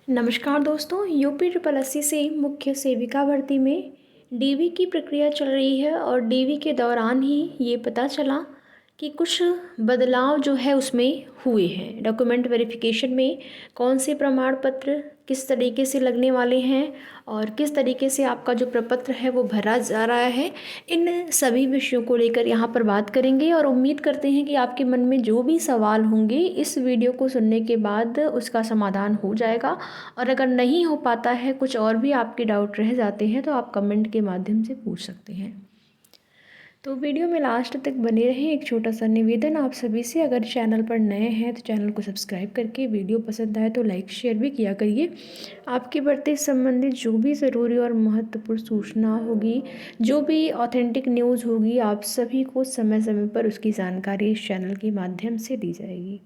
नमस्कार दोस्तों, UP triple SC से मुख्य सेविका भर्ती में डीवी की प्रक्रिया चल रही है और डीवी के दौरान ही ये पता चला कि कुछ बदलाव जो है उसमें हुए हैं। डॉक्यूमेंट वेरिफिकेशन में कौन से प्रमाण पत्र किस तरीके से लगने वाले हैं और किस तरीके से आपका जो प्रपत्र है वो भरा जा रहा है, इन सभी विषयों को लेकर यहाँ पर बात करेंगे और उम्मीद करते हैं कि आपके मन में जो भी सवाल होंगे इस वीडियो को सुनने के बाद उसका समाधान हो जाएगा। और अगर नहीं हो पाता है, कुछ और भी आपके डाउट रह जाते हैं, तो आप कमेंट के माध्यम से पूछ सकते हैं। तो वीडियो में लास्ट तक बने रहें। एक छोटा सा निवेदन आप सभी से, अगर चैनल पर नए हैं तो चैनल को सब्सक्राइब करके, वीडियो पसंद आए तो लाइक शेयर भी किया करिए। आपकी भर्ती से संबंधित जो भी ज़रूरी और महत्वपूर्ण सूचना होगी, जो भी ऑथेंटिक न्यूज़ होगी, आप सभी को समय समय पर उसकी जानकारी इस चैनल के माध्यम से दी जाएगी।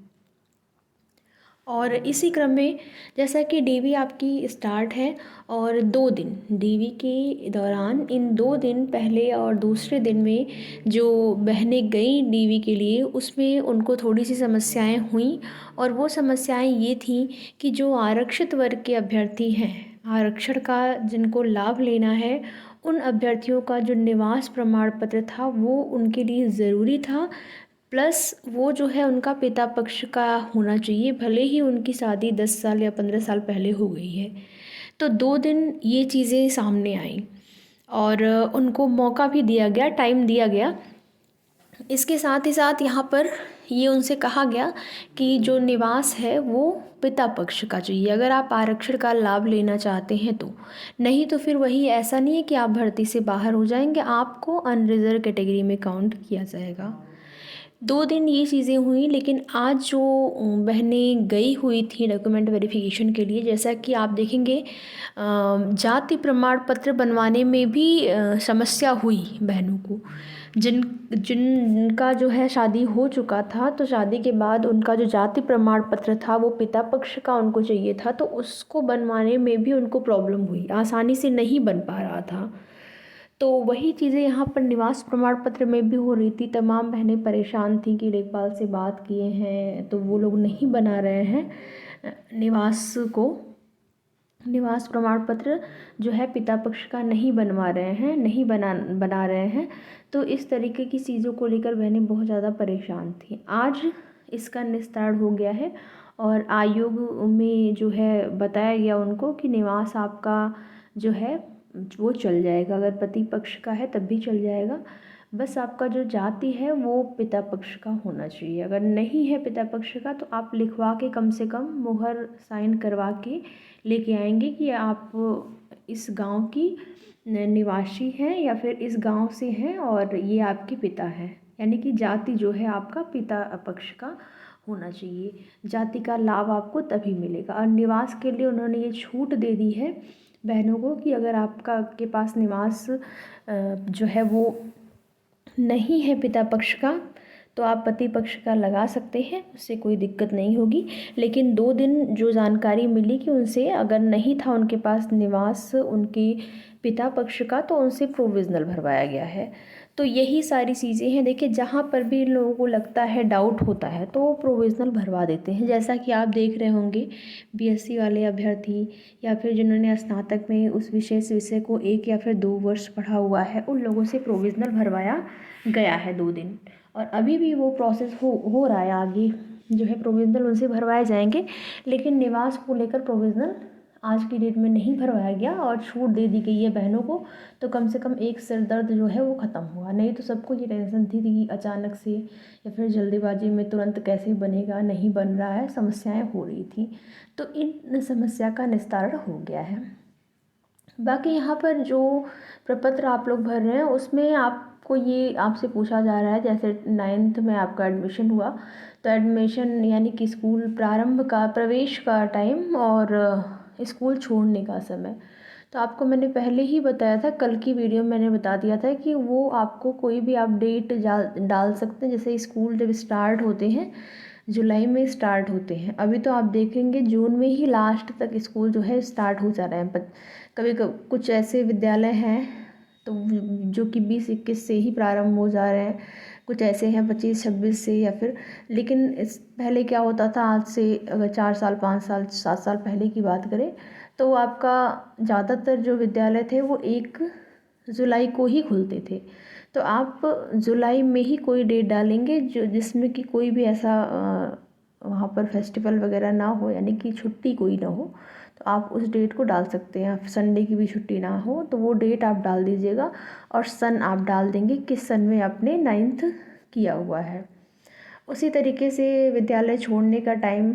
और इसी क्रम में जैसा कि डीवी आपकी स्टार्ट है और 2 दिन डीवी के दौरान, इन 2 दिन पहले और दूसरे दिन में जो बहनें गई डीवी के लिए, उसमें उनको थोड़ी सी समस्याएं हुई। और वो समस्याएं ये थीं कि जो आरक्षित वर्ग के अभ्यर्थी हैं, आरक्षण का जिनको लाभ लेना है, उन अभ्यर्थियों का जो निवास प्रमाण पत्र था वो उनके लिए ज़रूरी था। प्लस वो जो है उनका पिता पक्ष का होना चाहिए, भले ही उनकी शादी 10 साल या 15 साल पहले हो गई है। तो 2 दिन ये चीज़ें सामने आईं और उनको मौका भी दिया गया, टाइम दिया गया। इसके साथ ही साथ यहाँ पर ये उनसे कहा गया कि जो निवास है वो पिता पक्ष का चाहिए, अगर आप आरक्षण का लाभ लेना चाहते हैं तो। नहीं तो फिर वही, ऐसा नहीं है कि आप भर्ती से बाहर हो जाएंगे, आपको अनरिजर्व कैटेगरी में काउंट किया जाएगा। 2 दिन ये चीज़ें हुई, लेकिन आज जो बहनें गई हुई थी डॉक्यूमेंट वेरिफिकेशन के लिए, जैसा कि आप देखेंगे जाति प्रमाण पत्र बनवाने में भी समस्या हुई बहनों को। जिनका जो है शादी हो चुका था, तो शादी के बाद उनका जो जाति प्रमाण पत्र था वो पिता पक्ष का उनको चाहिए था, तो उसको बनवाने में भी उनको प्रॉब्लम हुई, आसानी से नहीं बन पा रहा था। तो वही चीज़ें यहाँ पर निवास प्रमाण पत्र में भी हो रही थी। तमाम बहनें परेशान थीं कि लेखपाल से बात किए हैं तो वो लोग नहीं बना रहे हैं निवास प्रमाण पत्र जो है पिता पक्ष का नहीं बनवा रहे हैं, नहीं बना रहे हैं। तो इस तरीके की चीज़ों को लेकर बहनें बहुत ज़्यादा परेशान थीं। आज इसका निस्तारण हो गया है और आयोग में जो है बताया गया उनको कि निवास आपका जो है वो चल जाएगा, अगर पति पक्ष का है तब भी चल जाएगा। बस आपका जो जाति है वो पिता पक्ष का होना चाहिए। अगर नहीं है पिता पक्ष का तो आप लिखवा के, कम से कम मुहर साइन करवा के लेके आएंगे कि आप इस गांव की निवासी हैं या फिर इस गांव से हैं और ये आपके पिता है, यानी कि जाति जो है आपका पिता पक्ष का होना चाहिए। जाति का लाभ आपको तभी मिलेगा। और निवास के लिए उन्होंने ये छूट दे दी है बहनों को कि अगर आपका के पास निवास जो है वो नहीं है पिता पक्ष का, तो आप पति पक्ष का लगा सकते हैं, उससे कोई दिक्कत नहीं होगी। लेकिन 2 दिन जो जानकारी मिली कि उनसे अगर नहीं था उनके पास निवास उनके पिता पक्ष का, तो उनसे प्रोविज़नल भरवाया गया है। तो यही सारी चीज़ें हैं। देखिए, जहाँ पर भी इन लोगों को लगता है, डाउट होता है, तो वो प्रोविज़नल भरवा देते हैं। जैसा कि आप देख रहे होंगे, बीएससी वाले अभ्यर्थी या फिर जिन्होंने स्नातक में उस विषय को 1 या फिर 2 वर्ष पढ़ा हुआ है, उन लोगों से प्रोविज़नल भरवाया गया है 2 दिन। और अभी भी वो प्रोसेस हो रहा है, आगे जो है प्रोविज़नल उनसे भरवाए जाएंगे। लेकिन निवास को लेकर प्रोविज़नल आज की डेट में नहीं भरवाया गया और छूट दे दी गई है बहनों को। तो कम से कम एक सिर दर्द जो है वो ख़त्म हुआ। नहीं तो सबको ये टेंशन थी कि अचानक से या फिर जल्दीबाजी में तुरंत कैसे बनेगा, नहीं बन रहा है, समस्याएं हो रही थी। तो इन समस्या का निस्तारण हो गया है। बाकी यहाँ पर जो प्रपत्र आप लोग भर रहे हैं उसमें आपको ये आपसे पूछा जा रहा है, जैसे 9th में आपका एडमिशन हुआ, तो एडमिशन यानी कि स्कूल प्रारंभ का, प्रवेश का टाइम और स्कूल छोड़ने का समय। तो आपको मैंने पहले ही बताया था, कल की वीडियो में मैंने बता दिया था कि वो आपको कोई भी आप डेट डाल सकते हैं। जैसे स्कूल जब स्टार्ट होते हैं, जुलाई में स्टार्ट होते हैं, अभी तो आप देखेंगे जून में ही लास्ट तक स्कूल जो है स्टार्ट हो जा रहे हैं। कभी कुछ ऐसे विद्यालय हैं तो जो कि 20-21 से ही प्रारंभ हो जा रहे हैं, कुछ ऐसे हैं 25-26 से, या फिर, लेकिन इस पहले क्या होता था, आज से अगर 4 साल 5 साल 7 साल पहले की बात करें तो आपका ज़्यादातर जो विद्यालय थे वो 1 जुलाई को ही खुलते थे। तो आप जुलाई में ही कोई डेट डालेंगे जो जिसमें कि कोई भी ऐसा वहाँ पर फेस्टिवल वगैरह ना हो, यानी कि छुट्टी कोई ना हो, तो आप उस डेट को डाल सकते हैं। संडे की भी छुट्टी ना हो तो वो डेट आप डाल दीजिएगा, और सन आप डाल देंगे किस सन में आपने 9th किया हुआ है। उसी तरीके से विद्यालय छोड़ने का टाइम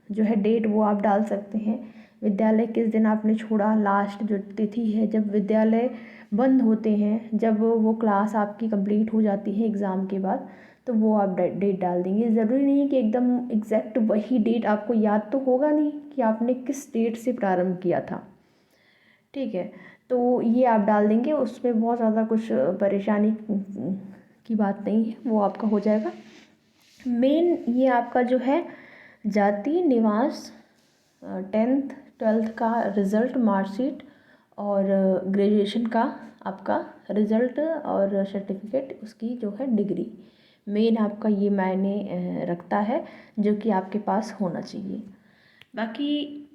जो है, डेट, वो आप डाल सकते हैं। विद्यालय किस दिन आपने छोड़ा, लास्ट जो तिथि है जब विद्यालय बंद होते हैं, जब वो क्लास आपकी कंप्लीट हो जाती है एग्ज़ाम के बाद, तो वो आप डेट डाल देंगे। ज़रूरी नहीं है कि एकदम एग्जैक्ट वही डेट, आपको याद तो होगा नहीं कि आपने किस डेट से प्रारंभ किया था, ठीक है। तो ये आप डाल देंगे, उसमें बहुत ज़्यादा कुछ परेशानी की बात नहीं है, वो आपका हो जाएगा। मेन ये आपका जो है जाति, निवास, 10th 12th का रिज़ल्ट, मार्कशीट, और ग्रेजुएशन का आपका रिज़ल्ट और सर्टिफिकेट, उसकी जो है डिग्री, मेन आपका ये मायने रखता है, जो कि आपके पास होना चाहिए। बाकी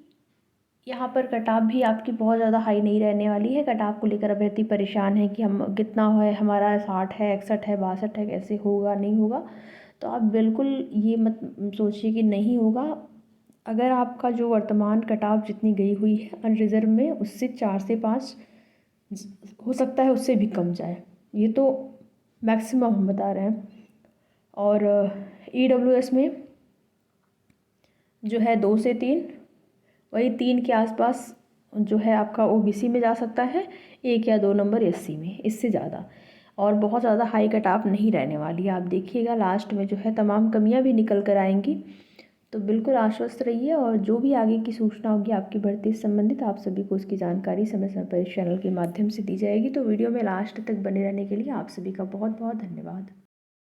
यहाँ पर कटाव भी आपकी बहुत ज़्यादा हाई नहीं रहने वाली है। कटाव को लेकर अभ्यर्थी परेशान है कि हम कितना है, हमारा 60 है, 61 है, 62 है, कैसे होगा नहीं होगा। तो आप बिल्कुल ये मत सोचिए कि नहीं होगा। अगर आपका जो वर्तमान कटाव जितनी गई हुई है अनरिज़र्व में, उससे 4 से 5 हो सकता है, उससे भी कम जाए, ये तो मैक्सिमम हम बता रहे हैं। और EWS में जो है 2 से 3, वही 3 के आसपास जो है आपका OBC में जा सकता है, 1 या 2 नंबर SC में, इससे ज़्यादा। और बहुत ज़्यादा हाई कट ऑफ नहीं रहने वाली है। आप देखिएगा लास्ट में जो है तमाम कमियां भी निकल कर आएंगी। तो बिल्कुल आश्वस्त रहिए, और जो भी आगे की सूचना होगी आपकी भर्ती से संबंधित, आप सभी को उसकी जानकारी समय समय पर इस चैनल के माध्यम से दी जाएगी। तो वीडियो में लास्ट तक बने रहने के लिए आप सभी का बहुत बहुत धन्यवाद।